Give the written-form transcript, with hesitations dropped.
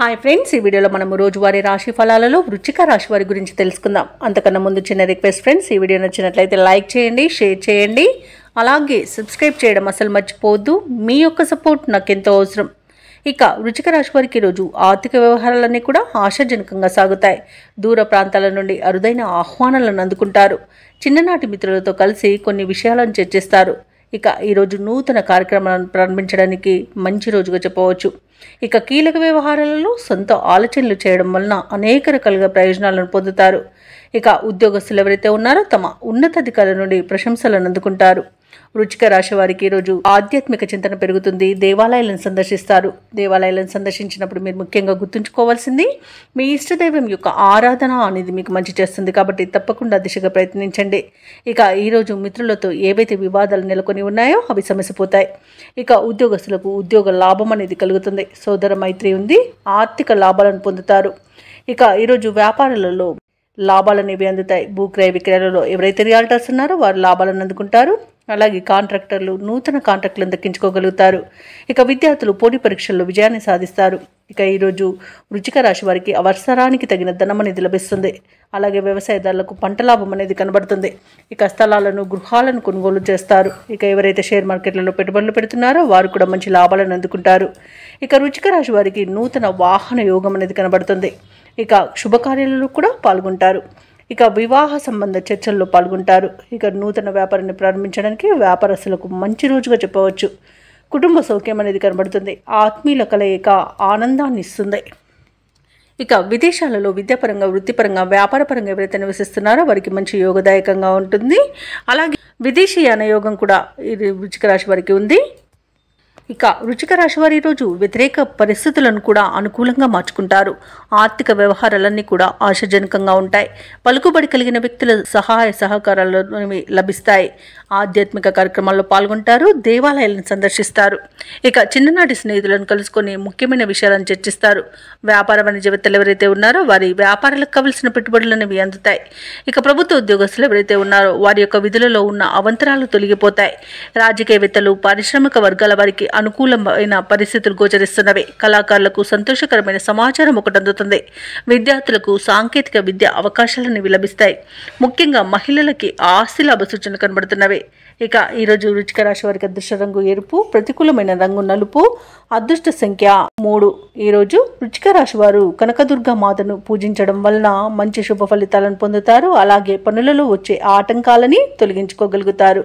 Hi friends, ఈ వీడియోలో మనం రోజువారీ రాశి ఫలాలలో వృశ్చిక రాశి వారి గురించి తెలుసుకుందాం. అంతకన్నా ముందు చిన్న రిక్వెస్ట్ ఫ్రెండ్స్, ఈ వీడియో నచ్చినట్లయితే లైక్ చేయండి, షేర్ చేయండి, అలాగే సబ్స్క్రైబ్ చేయడం అసలు మర్చిపోవద్దు. మీ యొక్క సపోర్ట్ నాకు ఎంతో అవసరం. ఇక వృశ్చిక రాశి వారికి ఈరోజు ఆర్థిక వ్యవహారాలన్నీ కూడా ఆశాజనకంగా సాగుతాయి. దూర ప్రాంతాల నుండి అరుదైన ఆహ్వానాలను అందుకుంటారు. చిన్ననాటి మిత్రులతో కలిసి కొన్ని విషయాలను చర్చిస్తారు. ఇక ఈరోజు నూతన కార్యక్రమాలను ప్రారంభించడానికి మంచి రోజుగా చెప్పవచ్చు. ఇక కీలక వ్యవహారాలలో సొంత ఆలోచనలు చేయడం వలన అనేక రకాలుగా ప్రయోజనాలను పొందుతారు. ఇక ఉద్యోగస్తులు ఎవరైతే ఉన్నారో తమ ఉన్నతాధికారుల నుండి ప్రశంసలను అందుకుంటారు. వృశ్చిక రాశి వారికి ఈరోజు ఆధ్యాత్మిక చింతన పెరుగుతుంది. దేవాలయాలను సందర్శిస్తారు. దేవాలయాలను సందర్శించినప్పుడు మీరు ముఖ్యంగా గుర్తుంచుకోవాల్సింది మీ ఇష్టదైవం యొక్క ఆరాధన అనేది మీకు మంచి చేస్తుంది. కాబట్టి తప్పకుండా దిశగా ప్రయత్నించండి. ఇక ఈరోజు మిత్రులతో ఏవైతే వివాదాలు నెలకొని ఉన్నాయో అవి సమసిపోతాయి. ఇక ఉద్యోగస్తులకు ఉద్యోగ లాభం అనేది కలుగుతుంది. సోదర మైత్రి ఉంది. ఆర్థిక లాభాలను పొందుతారు. ఇక ఈరోజు వ్యాపారాలలో లాభాలు అనేవి అందుతాయి. భూక్రయ విక్రయాలలో ఎవరైతే రియాల్టర్స్ ఉన్నారో వారు లాభాలను అందుకుంటారు. అలాగే కాంట్రాక్టర్లు నూతన కాంట్రాక్టులను దక్కించుకోగలుగుతారు. ఇక విద్యార్థులు పోటీ పరీక్షల్లో విజయాన్ని సాధిస్తారు. ఇక ఈరోజు వృశ్చిక రాశి వారికి అవసరానికి తగిన ధనం అనేది లభిస్తుంది. అలాగే వ్యవసాయదారులకు పంట లాభం అనేది కనబడుతుంది. ఇక స్థలాలను గృహాలను కొనుగోలు చేస్తారు. ఇక ఎవరైతే షేర్ మార్కెట్లలో పెట్టుబడులు పెడుతున్నారో వారు కూడా మంచి లాభాలను అందుకుంటారు. ఇక వృశ్చిక రాశి వారికి నూతన వాహన యోగం అనేది కనబడుతుంది. ఇక శుభకార్యాలలో కూడా పాల్గొంటారు. ఇక వివాహ సంబంధ చర్చల్లో పాల్గొంటారు. ఇక నూతన వ్యాపారాన్ని ప్రారంభించడానికి వ్యాపారస్తులకు మంచి రోజుగా చెప్పవచ్చు. కుటుంబ సౌఖ్యం అనేది కనబడుతుంది. ఆత్మీయుల కలయిక ఆనందాన్ని ఇస్తుంది. ఇక విదేశాలలో విద్యాపరంగా, వృత్తిపరంగా, వ్యాపారపరంగా ఎవరైతే నివసిస్తున్నారో వారికి మంచి యోగదాయకంగా ఉంటుంది. అలాగే విదేశీయాన యోగం కూడా ఇది వృశ్చిక రాశి వారికి ఉంది. ఇక వృశ్చిక రాశి వారి ఈరోజు వ్యతిరేక పరిస్థితులను కూడా అనుకూలంగా మార్చుకుంటారు. ఆర్థిక వ్యవహారాలన్నీ కూడా ఆశాజనకంగా ఉంటాయి. పలుకుబడి కలిగిన వ్యక్తుల సహాయ సహకారాలు లభిస్తాయి. ఆధ్యాత్మిక కార్యక్రమాల్లో పాల్గొంటారు. దేవాలయాలను సందర్శిస్తారు. ఇక చిన్ననాటి స్నేహితులను కలుసుకొని ముఖ్యమైన విషయాలను చర్చిస్తారు. వ్యాపార వాణిజ్యవేత్తలు ఎవరైతే ఉన్నారో వారి వ్యాపారాలకు కావలసిన పెట్టుబడులు అనేవి అందుతాయి. ఇక ప్రభుత్వ ఉద్యోగస్తులు ఎవరైతే ఉన్నారో వారి యొక్క విధులలో ఉన్న అవంతరాలు తొలగిపోతాయి. రాజకీయవేత్తలు, పారిశ్రామిక వర్గాల వారికి అనుకూలమైన పరిస్థితులు గోచరిస్తున్నవి. కళాకారులకు సంతోషకరమైన సమాచారం ఒకటి అందుతుంది. విద్యార్థులకు సాంకేతిక విద్య అవకాశాలను లభిస్తాయి. ముఖ్యంగా మహిళలకి ఆస్తి లాభ సూచన కనబడుతున్నవి. ఇక ఈరోజు వృశ్చిక రాశి వారికి అదృష్ట రంగు ఎరుపు, ప్రతికూలమైన రంగు నలుపు, అదృష్ట సంఖ్య 3. ఈరోజు వృశ్చిక రాశి వారు కనకదుర్గా మాతను పూజించడం వలన మంచి శుభ ఫలితాలను పొందుతారు. అలాగే పనులలో వచ్చే ఆటంకాలని తొలగించుకోగలుగుతారు.